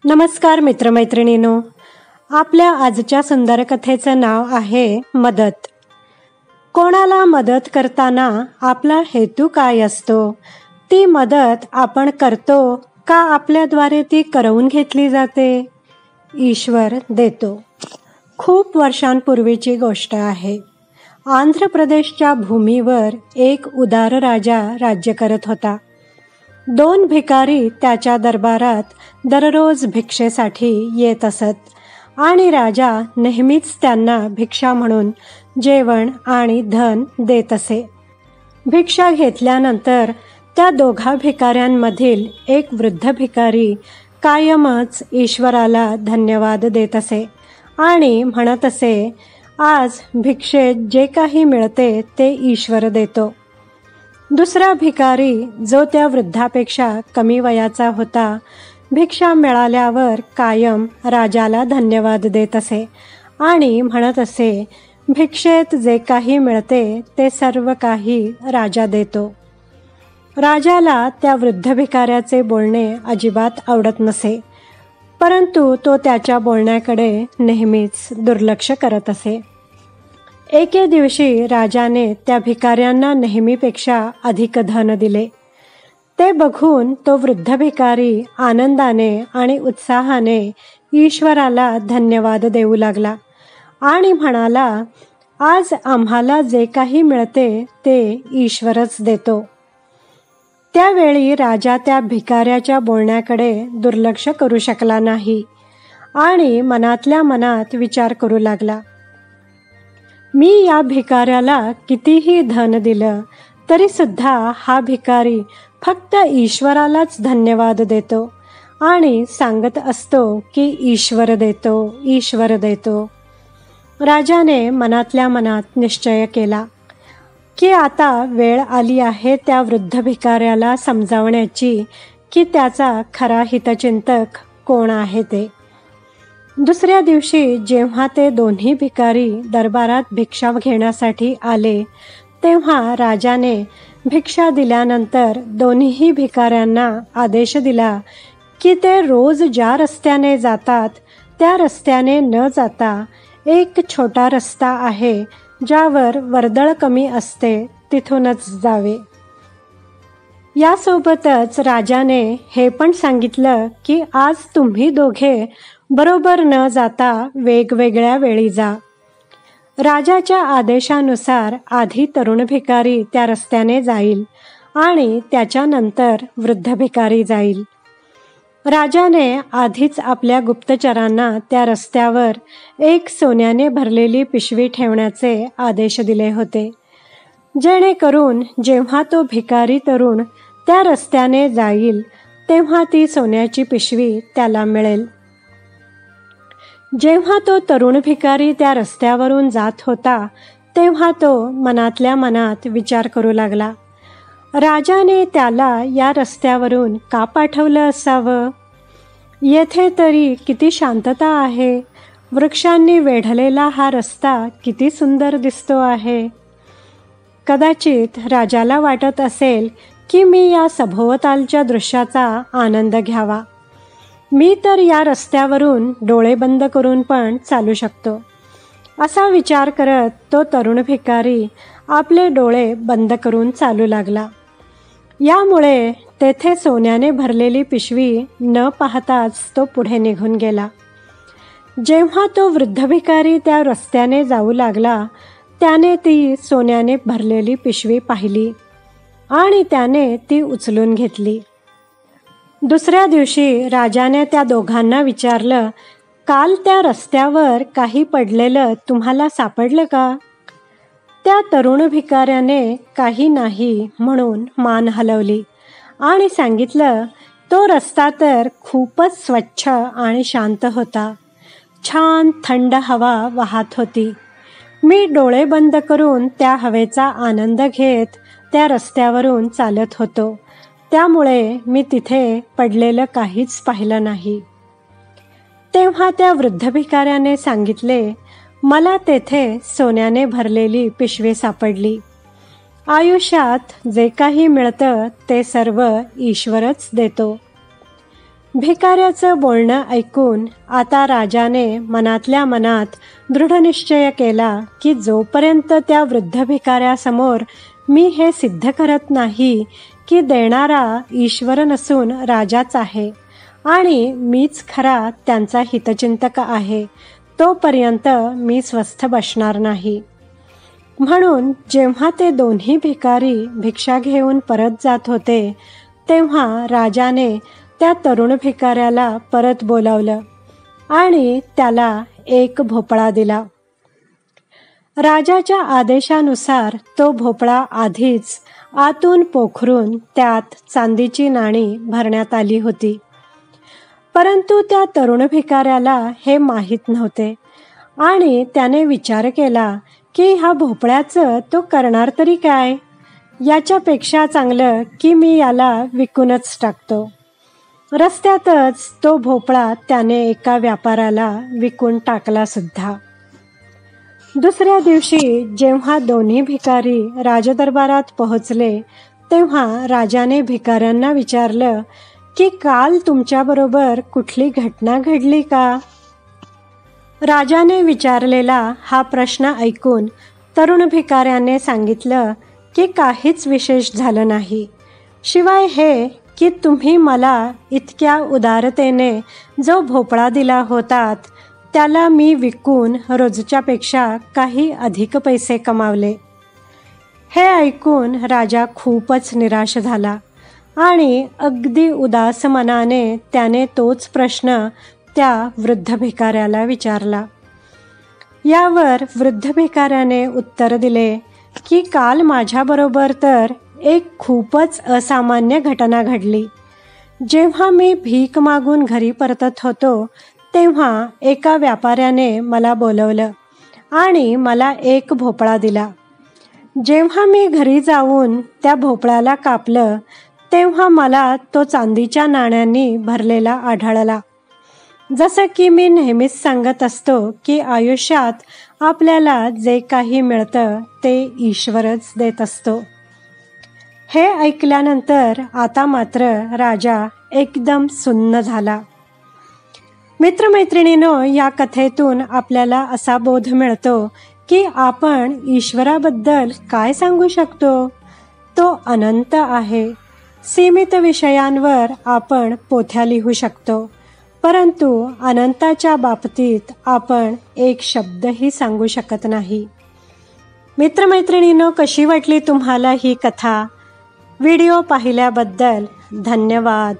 नमस्कार मित्रमैत्रिणींनो, आपल्या आजच्या सुंदर कथेचं नाव आहे मदत. कोणाला मदत करताना आपला हेतू काय असतो? ती मदत आपण करतो का आपल्याद्वारे ती करवून घेतली जाते? ईश्वर देतो. खूप वर्षांपूर्वीची गोष्ट आहे. आंध्र प्रदेशच्या भूमीवर एक उदार राजा राज्य करत होता. 2 भिकारी त्याच्या दरबारात दररोज भिक्षेसाठी येत असत आणि राजा नेहमीच त्यांना भिक्षा म्हणून जेवण आणि धन देत असे. भिक्षा घेतल्यानंतर त्या दोघा भिकाऱ्यांमधील एक वृद्ध भिकारी कायमच ईश्वराला धन्यवाद देत असे आणि म्हणत असे, आज भिक्षेत जे काही मिळते ते ईश्वर देतो. दुसरा भिकारी, जो त्या वृद्धापेक्षा कमी वयाचा होता, भिक्षा मिळाल्यावर कायम राजाला धन्यवाद देत असे आणि म्हणत असे, भिक्षेत जे काही मिळते ते सर्व काही राजा देतो. राजाला त्या वृद्ध भिकाऱ्याचे बोलणे अजिबात आवडत नसे, परंतु तो त्याच्या बोलण्याकडे नेहमीच दुर्लक्ष करत असे. एके दिवशी राजाने त्या भिकाऱ्यांना नेहमीपेक्षा अधिक धन दिले. ते बघून तो वृद्ध भिकारी आनंदाने आणि उत्साहाने ईश्वराला धन्यवाद देऊ लागला आणि म्हणाला, आज आम्हाला जे काही मिळते ते ईश्वरच देतो. त्यावेळी राजा त्या भिकाऱ्याच्या बोलण्याकडे दुर्लक्ष करू शकला नाही आणि मनातल्या मनात विचार करू लागला, मी या भिकाऱ्याला कितीही धन दिलं तरी सुद्धा हा भिकारी फक्त ईश्वरालाच धन्यवाद देतो आणि सांगत असतो की ईश्वर देतो, ईश्वर देतो. राजाने मनातल्या मनात निश्चय केला की आता वेळ आली आहे त्या वृद्ध भिकाऱ्याला समजावण्याची की त्याचा खरा हितचिंतक कोण आहे ते. दुसऱ्या दिवशी जेव्हा ते दोन्ही भिकारी दरबारात भिक्षा घेण्यासाठी आले, तेव्हा राजाने भिक्षा दिल्यानंतर दोन्ही भिकाऱ्यांना आदेश दिला की ते रोज ज्या रस्त्याने जातात त्या रस्त्याने न जाता एक छोटा रस्ता आहे ज्यावर वर्दळ कमी असते तिथूनच जावे. यासोबतच राजाने हे पण सांगितलं की आज तुम्ही दोघे बरोबर न जाता वेगवेगळ्या वेळी जा. राजाच्या आदेशानुसार आधी तरुण भिकारी त्या रस्त्याने जाईल आणि त्याच्यानंतर वृद्ध भिकारी जाईल. राजाने आधीच आपल्या गुप्तचरांना त्या रस्त्यावर एक सोन्याने भरलेली पिशवी ठेवण्याचे आदेश दिले होते, जेणेकरून जेव्हा तो भिकारी तरुण त्या रस्त्याने जाईल तेव्हा ती सोन्याची पिशवी त्याला मिळेल. जेव्हा तो तरुण भिकारी त्या रस्त्यावरून जात होता तेव्हा तो मनातल्या मनात विचार करू लागला, राजाने त्याला या रस्त्यावरून का पाठवलं असावं? येथे तरी किती शांतता आहे. वृक्षांनी वेढलेला हा रस्ता किती सुंदर दिसतो आहे. कदाचित राजाला वाटत असेल की मी या सभोवतालच्या दृश्याचा आनंद घ्यावा. मी तर या रस्त्यावरून डोळे बंद करून पण चालू शकतो. असा विचार करत तो तरुण भिकारी आपले डोळे बंद करून चालू लागला. यामुळे तेथे सोन्याने भरलेली पिशवी न पाहताच तो पुढे निघून गेला. जेव्हा तो वृद्ध भिकारी त्या रस्त्याने जाऊ लागला त्याने ती सोन्याने भरलेली पिशवी पाहिली आणि त्याने ती उचलून घेतली. दुसऱ्या दिवशी राजाने त्या दोघांना विचारलं, काल त्या रस्त्यावर काही पडलेलं तुम्हाला सापडलं का? त्या तरुण भिकाऱ्याने काही नाही म्हणून मान हलवली आणि सांगितलं, तो रस्ता तर खूपच स्वच्छ आणि शांत होता. छान थंड हवा वाहत होती. मी डोळे बंद करून त्या हवेचा आनंद घेत त्या रस्त्यावरून चालत होतो. त्यामुळे मी तिथे पडलेलं काहीच पाहिलं नाही. तेव्हा त्या वृद्ध भिकाऱ्याने सांगितले, मला तेथे सोन्याने भरलेली पिशवी सापडली. आयुष्यात जे काही मिळतं ते सर्व ईश्वरच देतो. भिकाऱ्याचं बोलणं ऐकून आता राजाने मनातल्या मनात दृढनिश्चय केला की जोपर्यंत त्या वृद्ध भिकाऱ्यासमोर मी हे सिद्ध करत नाही की देणारा ईश्वर नसून राजाच आहे आणि मीच खरा त्यांचा हितचिंतक आहे, तोपर्यंत मी स्वस्थ बसणार नाही. म्हणून जेव्हा ते दोन्ही भिकारी भिक्षा घेऊन परत जात होते तेव्हा राजाने त्या तरुण भिकाऱ्याला परत बोलावलं आणि त्याला एक भोपळा दिला. राजाच्या आदेशानुसार तो भोपळा आधीच आतून पोखरून त्यात चांदीची नाणी भरण्यात आली होती. परंतु त्या तरुण भिकाऱ्याला हे माहीत नव्हते आणि त्याने विचार केला की ह्या भोपळ्याचं तो करणार तरी काय, याच्यापेक्षा चांगलं की मी याला विकूनच टाकतो. रस्त्यातच तो भोपळा त्याने एका व्यापाऱ्याला विकून टाकला सुद्धा. दुसऱ्या दिवशी जेव्हा दोन्ही भिकारी राजदरबारात पोहोचले तेव्हा राजाने भिकाऱ्यांना विचारलं की काल तुमच्याबरोबर कुठली घटना घडली का? राजाने विचारलेला हा प्रश्न ऐकून तरुण भिकाऱ्याने सांगितलं की काहीच विशेष झालं नाही, शिवाय हे की तुम्ही मला इतक्या उदारतेने जो भोपळा दिला होतात त्याला मी विकून रोजच्यापेक्षा काही अधिक पैसे कमावले. हे ऐकून राजा खूपच निराश झाला आणि अगदी उदास मनाने त्याने तोच प्रश्न त्या वृद्ध भिकाऱ्याला विचारला. यावर वृद्ध भिकाऱ्याने उत्तर दिले की काल माझ्याबरोबर तर एक खूपच असामान्य घटना घडली. जेव्हा मी भीक मागून घरी परतत होतो तेव्हा एका व्यापाऱ्याने मला बोलवलं आणि मला एक भोपळा दिला. जेव्हा मी घरी जाऊन त्या भोपळ्याला कापलं तेव्हा मला तो चांदीच्या नाण्यांनी भरलेला आढळला. जसं की मी नेहमीच सांगत असतो की आयुष्यात आपल्याला जे काही मिळतं ते ईश्वरच देत असतो. हे ऐकल्यानंतर आता मात्र राजा एकदम सुन्न झाला. मित्रमैत्रिणींनो, या कथेतून आपल्याला असा बोध मिळतो की आपण ईश्वराबद्दल काय सांगू शकतो? तो अनंत आहे. सीमित विषयांवर आपण पोथ्या लिहू शकतो, परंतु अनंताच्या बाबतीत आपण एक शब्दही सांगू शकत नाही. मित्रमैत्रिणींनो, कशी वाटली तुम्हाला ही कथा? व्हिडिओ पाहिल्याबद्दल धन्यवाद.